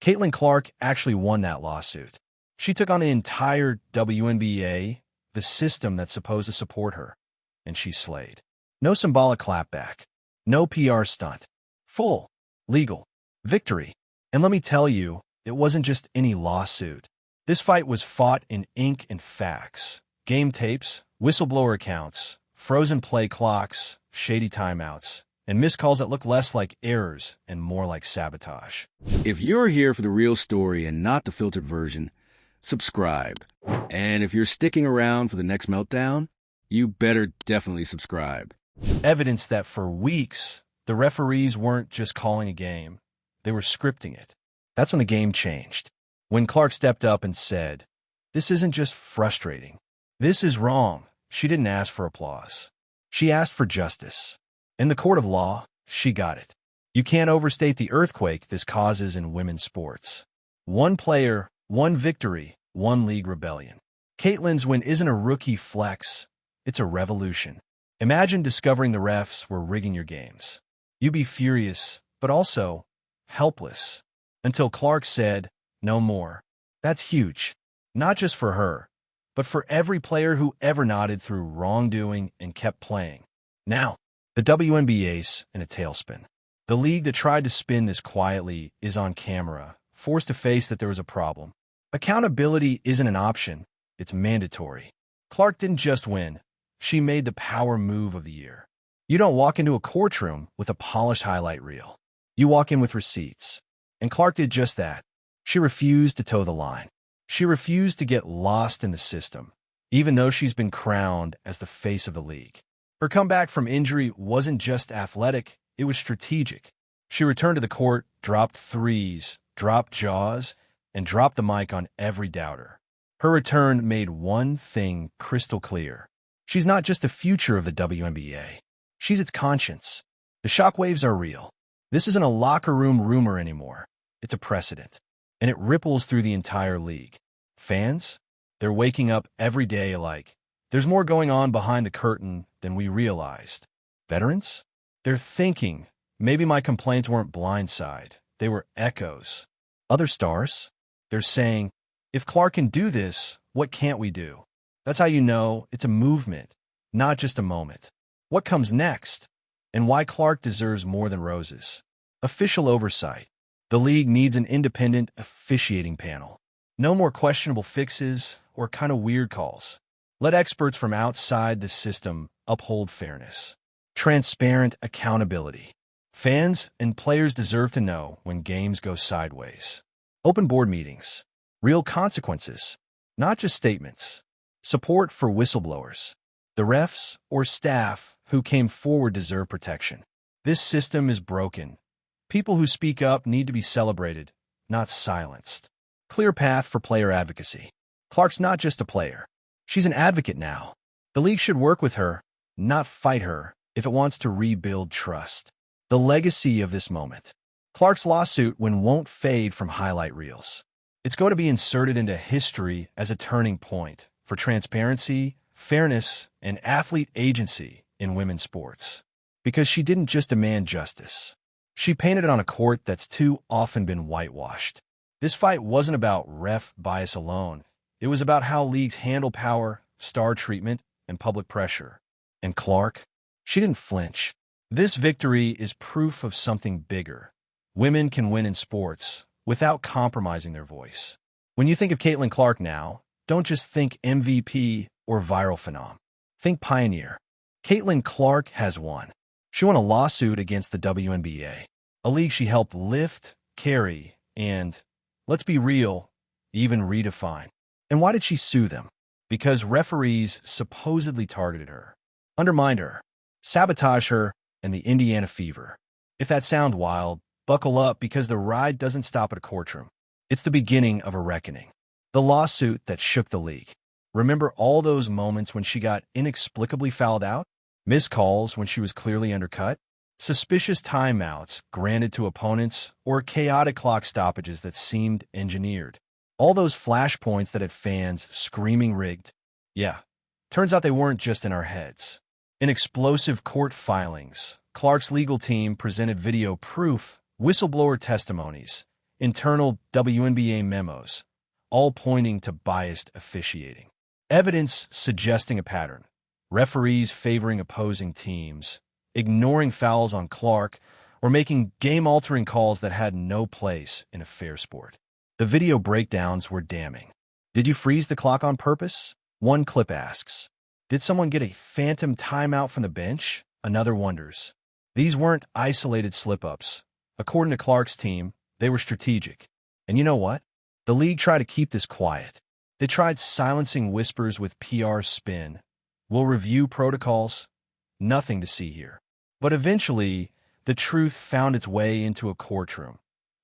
Caitlin Clark actually won that lawsuit. She took on the entire WNBA, the system that's supposed to support her, and she slayed. No symbolic clapback. No PR stunt. Full, legal victory. And let me tell you, it wasn't just any lawsuit. This fight was fought in ink and facts. Game tapes, whistleblower accounts, frozen play clocks, shady timeouts, and missed calls that look less like errors and more like sabotage. If you're here for the real story and not the filtered version, subscribe. And if you're sticking around for the next meltdown, you better definitely subscribe. Evidence that for weeks, the referees weren't just calling a game, they were scripting it. That's when the game changed. When Clark stepped up and said, "This isn't just frustrating. This is wrong." She didn't ask for applause. She asked for justice. In the court of law, she got it. You can't overstate the earthquake this causes in women's sports. One player, one victory, one league rebellion. Caitlin's win isn't a rookie flex, it's a revolution. Imagine discovering the refs were rigging your games. You'd be furious, but also helpless. Until Clark said, "No more." That's huge. Not just for her, but for every player who ever nodded through wrongdoing and kept playing. Now, the WNBA's in a tailspin. The league that tried to spin this quietly is on camera, forced to face that there was a problem. Accountability isn't an option, it's mandatory. Clark didn't just win, she made the power move of the year. You don't walk into a courtroom with a polished highlight reel. You walk in with receipts. And Clark did just that. She refused to toe the line. She refused to get lost in the system, even though she's been crowned as the face of the league. Her comeback from injury wasn't just athletic, it was strategic. She returned to the court, dropped threes, dropped jaws, and dropped the mic on every doubter. Her return made one thing crystal clear. She's not just the future of the WNBA. She's its conscience. The shockwaves are real. This isn't a locker room rumor anymore. It's a precedent. And it ripples through the entire league. Fans? They're waking up every day like, there's more going on behind the curtain than we realized. Veterans? They're thinking, maybe my complaints weren't blindside. They were echoes. Other stars? They're saying, if Clark can do this, what can't we do? That's how you know it's a movement, not just a moment. What comes next? And why Clark deserves more than roses. Official oversight. The league needs an independent officiating panel. No more questionable fixes or kind of weird calls. Let experts from outside the system uphold fairness. Transparent accountability. Fans and players deserve to know when games go sideways. Open board meetings. Real consequences, not just statements. Support for whistleblowers. The refs or staff who came forward deserve protection. This system is broken. People who speak up need to be celebrated, not silenced. Clear path for player advocacy. Clark's not just a player. She's an advocate now. The league should work with her, not fight her, if it wants to rebuild trust. The legacy of this moment. Clark's lawsuit won't fade from highlight reels. It's going to be inserted into history as a turning point for transparency, fairness, and athlete agency in women's sports. Because she didn't just demand justice. She painted it on a court that's too often been whitewashed. This fight wasn't about ref bias alone. It was about how leagues handle power, star treatment, and public pressure. And Clark? She didn't flinch. This victory is proof of something bigger. Women can win in sports without compromising their voice. When you think of Caitlin Clark now, don't just think MVP or viral phenom. Think pioneer. Caitlin Clark has won. She won a lawsuit against the WNBA, a league she helped lift, carry, and, let's be real, even redefine. And why did she sue them? Because referees supposedly targeted her, undermined her, sabotaged her, and the Indiana fever. If that sounds wild, buckle up because the ride doesn't stop at a courtroom. It's the beginning of a reckoning. The lawsuit that shook the league. Remember all those moments when she got inexplicably fouled out? Missed calls when she was clearly undercut? Suspicious timeouts granted to opponents or chaotic clock stoppages that seemed engineered? All those flashpoints that had fans screaming rigged? Yeah, turns out they weren't just in our heads. In explosive court filings, Clark's legal team presented video proof, whistleblower testimonies, internal WNBA memos, all pointing to biased officiating. Evidence suggesting a pattern. Referees favoring opposing teams, ignoring fouls on Clark, or making game-altering calls that had no place in a fair sport. The video breakdowns were damning. Did you freeze the clock on purpose? One clip asks. Did someone get a phantom timeout from the bench? Another wonders. These weren't isolated slip-ups. According to Clark's team, they were strategic. And you know what? The league tried to keep this quiet. They tried silencing whispers with PR spin. We'll review protocols. Nothing to see here. But eventually, the truth found its way into a courtroom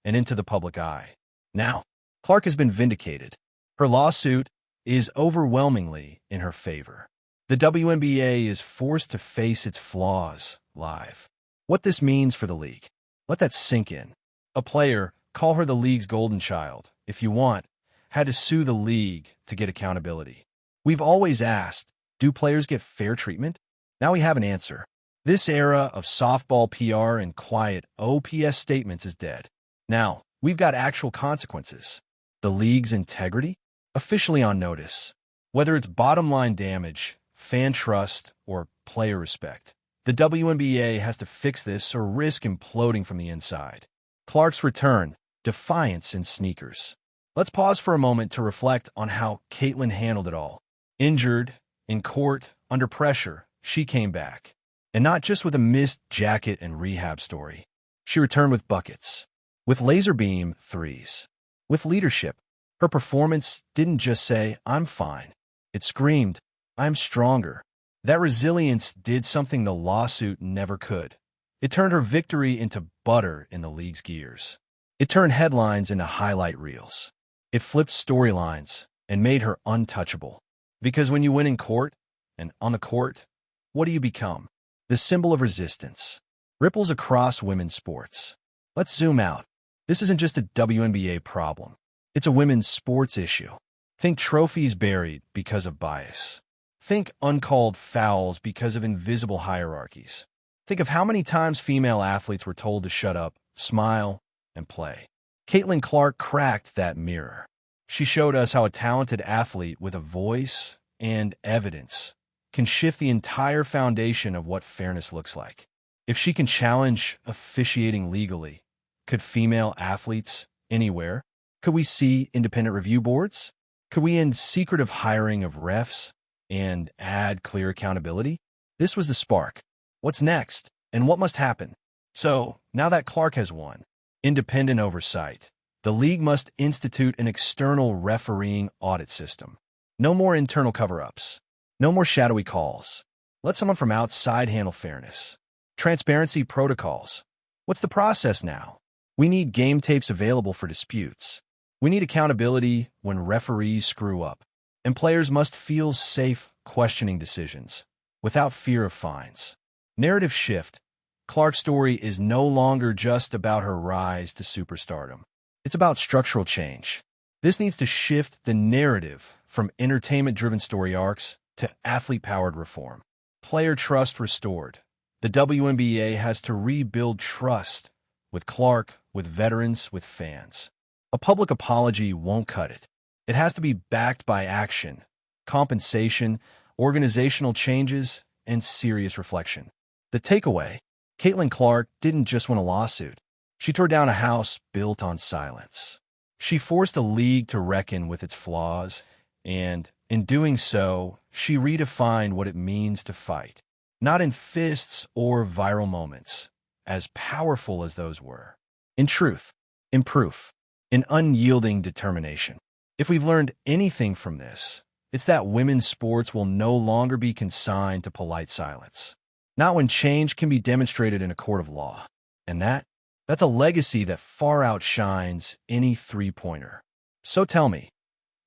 and into the public eye. Now, Clark has been vindicated. Her lawsuit is overwhelmingly in her favor. The WNBA is forced to face its flaws live. What this means for the league. Let that sink in. A player, call her the league's golden child, if you want, had to sue the league to get accountability. We've always asked, do players get fair treatment? Now we have an answer. This era of softball PR and quiet OPS statements is dead. Now, we've got actual consequences. The league's integrity? Officially on notice. Whether it's bottom-line damage, fan trust, or player respect, the WNBA has to fix this or risk imploding from the inside. Clark's return, defiance in sneakers. Let's pause for a moment to reflect on how Caitlin handled it all. Injured, in court, under pressure, she came back. And not just with a missed jacket and rehab story. She returned with buckets, with laser beam threes, with leadership. Her performance didn't just say, I'm fine. It screamed, I'm stronger. That resilience did something the lawsuit never could. It turned her victory into butter in the league's gears. It turned headlines into highlight reels. It flipped storylines and made her untouchable. Because when you win in court and on the court, what do you become? The symbol of resistance. Ripples across women's sports. Let's zoom out. This isn't just a WNBA problem. It's a women's sports issue. Think trophies buried because of bias. Think uncalled fouls because of invisible hierarchies. Think of how many times female athletes were told to shut up, smile, and play. Caitlin Clark cracked that mirror. She showed us how a talented athlete with a voice and evidence can shift the entire foundation of what fairness looks like. If she can challenge officiating legally, could female athletes anywhere? Could we see independent review boards? Could we end secretive hiring of refs and add clear accountability? This was the spark. What's next? And what must happen? So, now that Clark has won, independent oversight, the league must institute an external refereeing audit system. No more internal cover-ups. No more shadowy calls. Let someone from outside handle fairness. Transparency protocols. What's the process now? We need game tapes available for disputes. We need accountability when referees screw up. And players must feel safe questioning decisions, without fear of fines. Narrative shift. Clark's story is no longer just about her rise to superstardom. It's about structural change. This needs to shift the narrative from entertainment-driven story arcs to athlete-powered reform. Player trust restored. The WNBA has to rebuild trust with Clark, with veterans, with fans. A public apology won't cut it. It has to be backed by action, compensation, organizational changes, and serious reflection. The takeaway, Caitlin Clark didn't just win a lawsuit. She tore down a house built on silence. She forced a league to reckon with its flaws, and in doing so, she redefined what it means to fight. Not in fists or viral moments, as powerful as those were. In truth, in proof, in unyielding determination. If we've learned anything from this, it's that women's sports will no longer be consigned to polite silence. Not when change can be demonstrated in a court of law. And that's a legacy that far outshines any three-pointer. So tell me,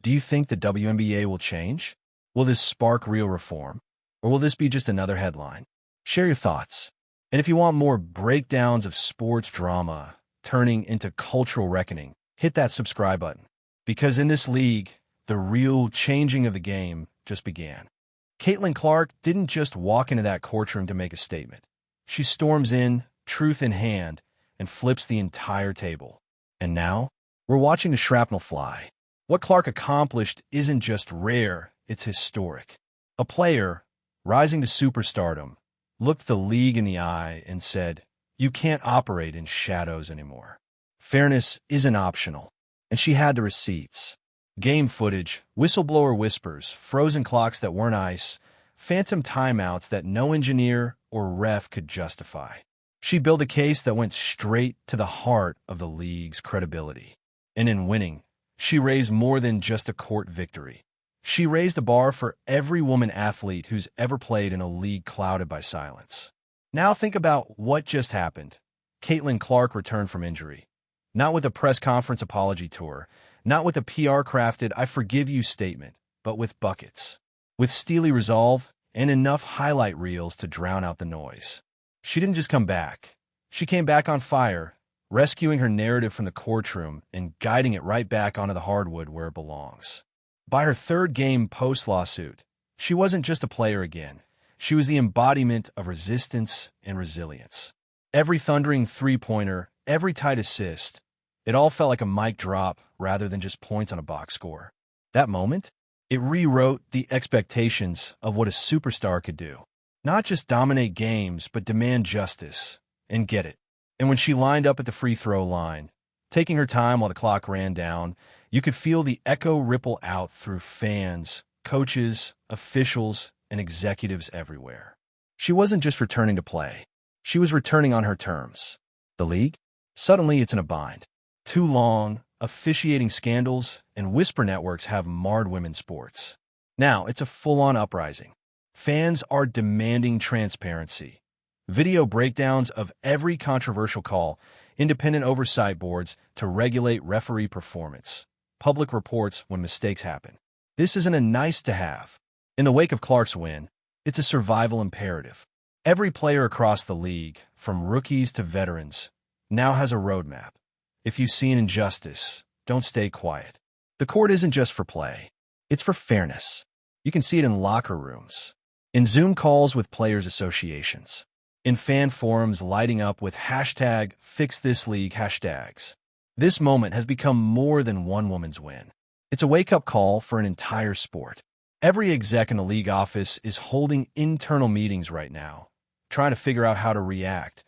do you think the WNBA will change? Will this spark real reform? Or will this be just another headline? Share your thoughts. And if you want more breakdowns of sports drama turning into cultural reckoning, hit that subscribe button. Because in this league, the real changing of the game just began. Caitlin Clark didn't just walk into that courtroom to make a statement. She storms in, truth in hand, and flips the entire table. And now, We're watching the shrapnel fly. What Clark accomplished isn't just rare, it's historic. A player, rising to superstardom, looked the league in the eye and said, "You can't operate in shadows anymore. Fairness isn't optional." And she had the receipts. Game footage, whistleblower whispers, frozen clocks that weren't ice, phantom timeouts that no engineer or ref could justify. She built a case that went straight to the heart of the league's credibility. And in winning, she raised more than just a court victory. She raised the bar for every woman athlete who's ever played in a league clouded by silence. Now think about what just happened. Caitlin Clark returned from injury. Not with a press conference apology tour, not with a PR-crafted "I forgive you" statement, but with buckets. With steely resolve and enough highlight reels to drown out the noise. She didn't just come back. She came back on fire, rescuing her narrative from the courtroom and guiding it right back onto the hardwood where it belongs. By her third game post-lawsuit, she wasn't just a player again. She was the embodiment of resistance and resilience. Every thundering three-pointer, every tight assist, it all felt like a mic drop rather than just points on a box score. That moment, it rewrote the expectations of what a superstar could do. Not just dominate games, but demand justice. And get it. And when she lined up at the free throw line, taking her time while the clock ran down, you could feel the echo ripple out through fans, coaches, officials, and executives everywhere. She wasn't just returning to play. She was returning on her terms. The league? Suddenly it's in a bind. Too long, officiating scandals, and whisper networks have marred women's sports. Now it's a full-on uprising. Fans are demanding transparency. Video breakdowns of every controversial call, independent oversight boards to regulate referee performance, public reports when mistakes happen. This isn't a nice-to-have. In the wake of Clark's win, it's a survival imperative. Every player across the league, from rookies to veterans, now has a roadmap. If you see an injustice, don't stay quiet. The court isn't just for play. It's for fairness. You can see it in locker rooms, in Zoom calls with players' associations, in fan forums lighting up with #FixThisLeague hashtags. This moment has become more than one woman's win. It's a wake-up call for an entire sport. Every exec in the league office is holding internal meetings right now, trying to figure out how to react,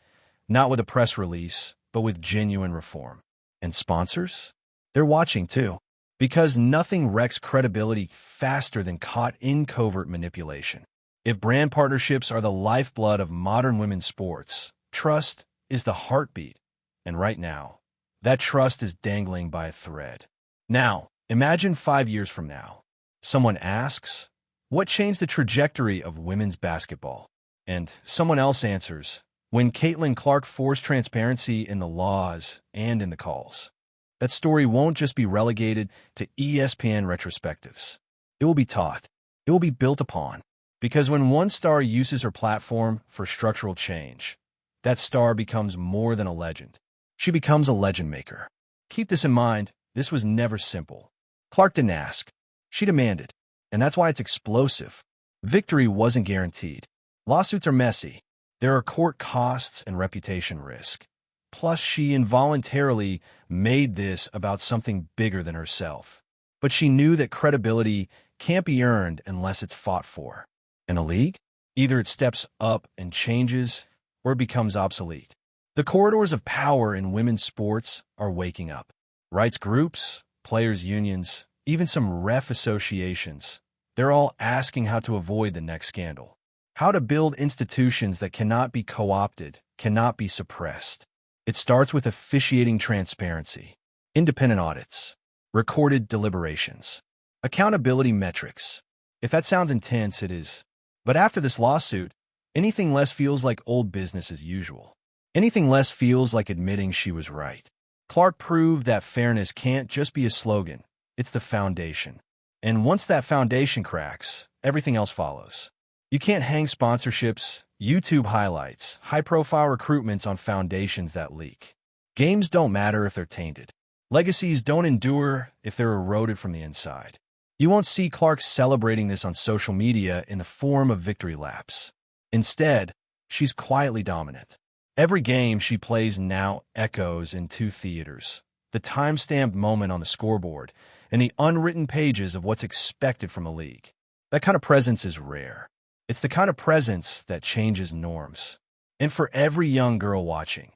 not with a press release, but with genuine reform. And sponsors? They're watching too, because nothing wrecks credibility faster than caught in covert manipulation. If brand partnerships are the lifeblood of modern women's sports, trust is the heartbeat. And right now, that trust is dangling by a thread. Now, imagine 5 years from now. Someone asks, "What changed the trajectory of women's basketball?" And someone else answers, "When Caitlin Clark forced transparency in the laws and in the calls." That story won't just be relegated to ESPN retrospectives. It will be taught. It will be built upon. Because when one star uses her platform for structural change, that star becomes more than a legend. She becomes a legend maker. Keep this in mind. This was never simple. Clark didn't ask. She demanded. And that's why it's explosive. Victory wasn't guaranteed. Lawsuits are messy. There are court costs and reputation risk. Plus, she involuntarily made this about something bigger than herself. But she knew that credibility can't be earned unless it's fought for. In a league, either it steps up and changes, or it becomes obsolete. The corridors of power in women's sports are waking up. Rights groups, players' unions, even some ref associations, they're all asking how to avoid the next scandal. How to build institutions that cannot be co-opted, cannot be suppressed. It starts with officiating transparency, independent audits, recorded deliberations, accountability metrics. If that sounds intense, it is. But after this lawsuit, anything less feels like old business as usual. Anything less feels like admitting she was right. Clark proved that fairness can't just be a slogan. It's the foundation. And once that foundation cracks, everything else follows. You can't hang sponsorships, YouTube highlights, high-profile recruitments on foundations that leak. Games don't matter if they're tainted. Legacies don't endure if they're eroded from the inside. You won't see Clark celebrating this on social media in the form of victory laps. Instead, she's quietly dominant. Every game she plays now echoes in two theaters, the time-stamped moment on the scoreboard, and the unwritten pages of what's expected from a league. That kind of presence is rare. It's the kind of presence that changes norms. And for every young girl watching,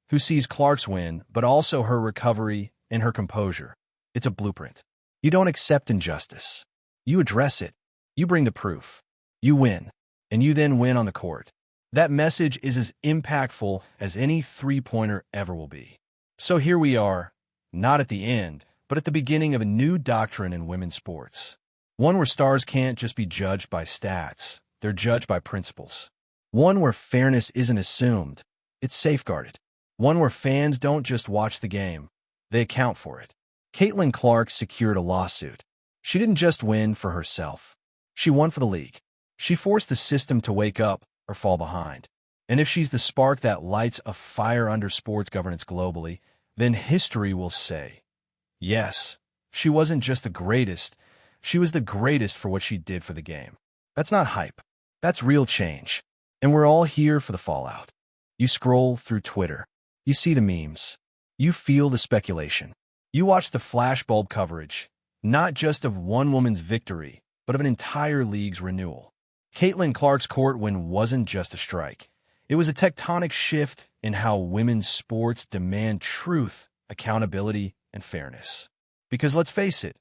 who sees Clark's win, but also her recovery and her composure, it's a blueprint. You don't accept injustice. You address it. You bring the proof. You win. And you then win on the court. That message is as impactful as any three-pointer ever will be. So here we are, not at the end, but at the beginning of a new doctrine in women's sports. One where stars can't just be judged by stats. They're judged by principles. One where fairness isn't assumed. It's safeguarded. One where fans don't just watch the game. They account for it. Caitlin Clark secured a lawsuit. She didn't just win for herself. She won for the league. She forced the system to wake up or fall behind. And if she's the spark that lights a fire under sports governance globally, then history will say, yes, she wasn't just the greatest, she was the greatest for what she did for the game. That's not hype. That's real change. And we're all here for the fallout. You scroll through Twitter. You see the memes. You feel the speculation. You watch the flashbulb coverage, not just of one woman's victory, but of an entire league's renewal. Caitlin Clark's court win wasn't just a strike. It was a tectonic shift in how women's sports demand truth, accountability, and fairness. Because let's face it,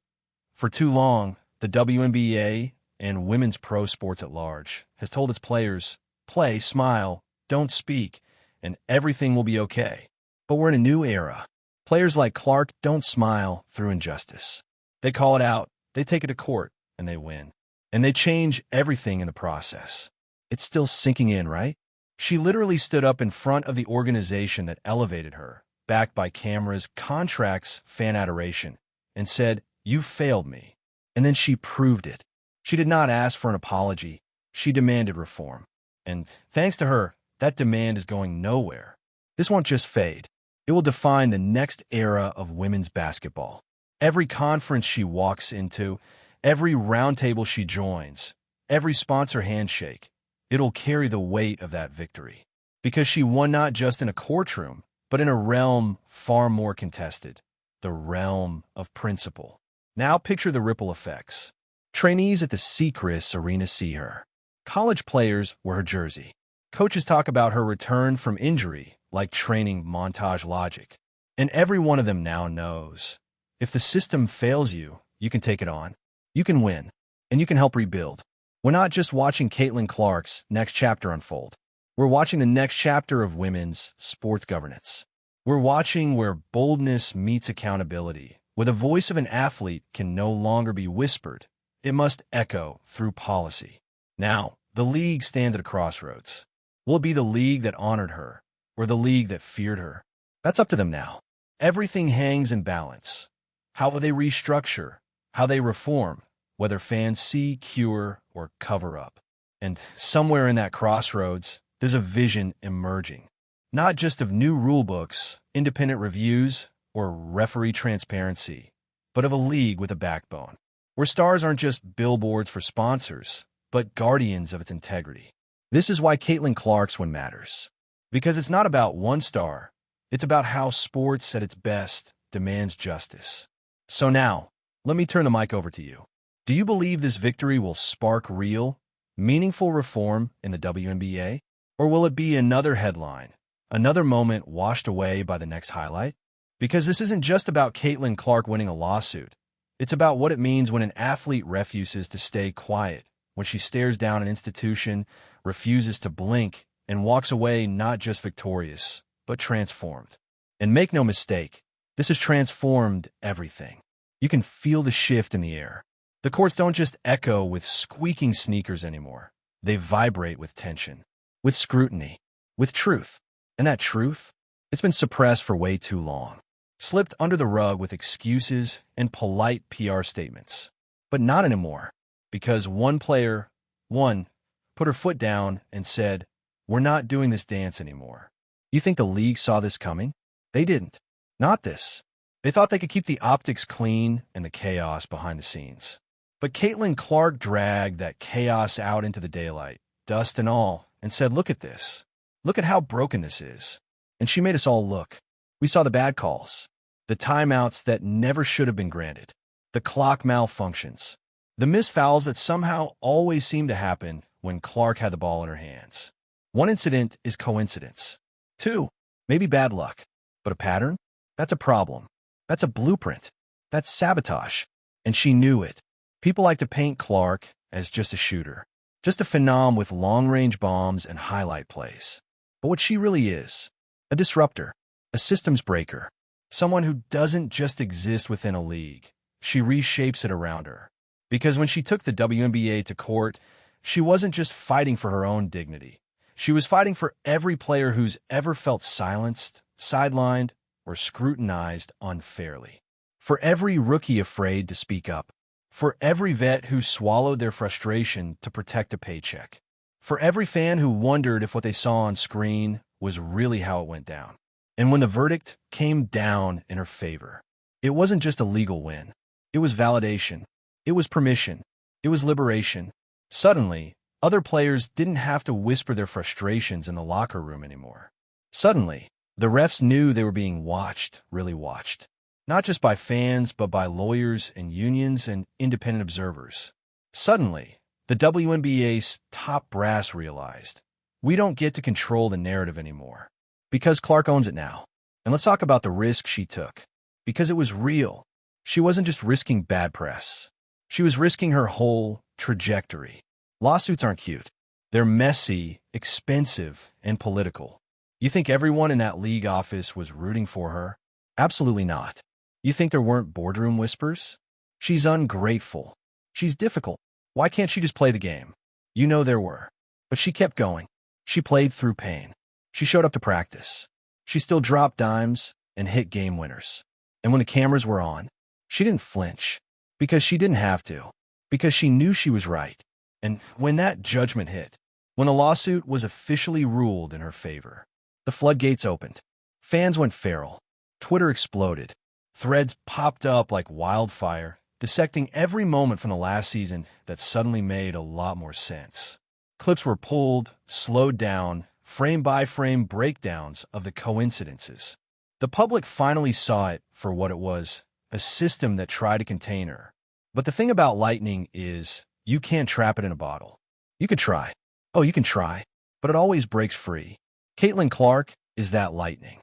for too long, the WNBA and women's pro sports at large has told its players, play, smile, don't speak, and everything will be okay. But we're in a new era. Players like Clark don't smile through injustice. They call it out, they take it to court, and they win. And they change everything in the process. It's still sinking in, right? She literally stood up in front of the organization that elevated her, backed by cameras, contracts, fan adoration, and said, "You failed me." And then she proved it. She did not ask for an apology. She demanded reform. And thanks to her, that demand is going nowhere. This won't just fade. It will define the next era of women's basketball. Every conference she walks into, every roundtable she joins, every sponsor handshake, it'll carry the weight of that victory. Because she won not just in a courtroom, but in a realm far more contested, the realm of principle. Now picture the ripple effects. Trainees at the Seacrest Arena see her. College players wear her jersey. Coaches talk about her return from injury like training montage logic. And every one of them now knows, if the system fails you, you can take it on. You can win, and you can help rebuild. We're not just watching Caitlin Clark's next chapter unfold. We're watching the next chapter of women's sports governance. We're watching where boldness meets accountability, where the voice of an athlete can no longer be whispered. It must echo through policy. Now, the league stands at a crossroads. Will it be the league that honored her, or the league that feared her? That's up to them now. Everything hangs in balance. How will they restructure? How they reform? Whether fans see, cure, or cover up. And somewhere in that crossroads, there's a vision emerging. Not just of new rulebooks, independent reviews, or referee transparency, but of a league with a backbone, where stars aren't just billboards for sponsors, but guardians of its integrity. This is why Caitlin Clark's win matters. Because it's not about one star, it's about how sports at its best demands justice. So now, let me turn the mic over to you. Do you believe this victory will spark real, meaningful reform in the WNBA? Or will it be another headline, another moment washed away by the next highlight? Because this isn't just about Caitlin Clark winning a lawsuit. It's about what it means when an athlete refuses to stay quiet, when she stares down an institution, refuses to blink, and walks away not just victorious, but transformed. And make no mistake, this has transformed everything. You can feel the shift in the air. The courts don't just echo with squeaking sneakers anymore. They vibrate with tension, with scrutiny, with truth. And that truth, it's been suppressed for way too long. Slipped under the rug with excuses and polite PR statements. But not anymore, because one player, put her foot down and said, "We're not doing this dance anymore." You think the league saw this coming? They didn't. Not this. They thought they could keep the optics clean and the chaos behind the scenes. But Caitlin Clark dragged that chaos out into the daylight, dust and all, and said, "Look at this. Look at how broken this is." And she made us all look. We saw the bad calls. the timeouts that never should have been granted, the clock malfunctions, the missed fouls that somehow always seem to happen when Clark had the ball in her hands. One incident is coincidence. Two, maybe bad luck. But a pattern? That's a problem. That's a blueprint. That's sabotage. And she knew it. People like to paint Clark as just a shooter, just a phenom with long-range bombs and highlight plays. But what she really is, a disruptor, a systems breaker, someone who doesn't just exist within a league. She reshapes it around her. Because when she took the WNBA to court, she wasn't just fighting for her own dignity. She was fighting for every player who's ever felt silenced, sidelined, or scrutinized unfairly. For every rookie afraid to speak up. For every vet who swallowed their frustration to protect a paycheck. For every fan who wondered if what they saw on screen was really how it went down. And when the verdict came down in her favor, it wasn't just a legal win. It was validation. It was permission. It was liberation. Suddenly, other players didn't have to whisper their frustrations in the locker room anymore. Suddenly, the refs knew they were being watched, really watched. Not just by fans, but by lawyers and unions and independent observers. Suddenly, the WNBA's top brass realized, we don't get to control the narrative anymore. Because Clark owns it now. And let's talk about the risk she took. Because it was real. She wasn't just risking bad press. She was risking her whole trajectory. Lawsuits aren't cute. They're messy, expensive, and political. You think everyone in that league office was rooting for her? Absolutely not. You think there weren't boardroom whispers? She's ungrateful. She's difficult. Why can't she just play the game? You know there were. But she kept going. She played through pain. She showed up to practice. She still dropped dimes and hit game winners. And when the cameras were on, she didn't flinch. Because she didn't have to. Because she knew she was right. And when that judgment hit, when the lawsuit was officially ruled in her favor, the floodgates opened. Fans went feral. Twitter exploded. Threads popped up like wildfire, dissecting every moment from the last season that suddenly made a lot more sense. Clips were pulled, slowed down, frame-by-frame breakdowns of the coincidences. The public finally saw it for what it was, a system that tried to contain her. But the thing about lightning is, you can't trap it in a bottle. You could try. Oh, you can try. But it always breaks free. Caitlin Clark is that lightning.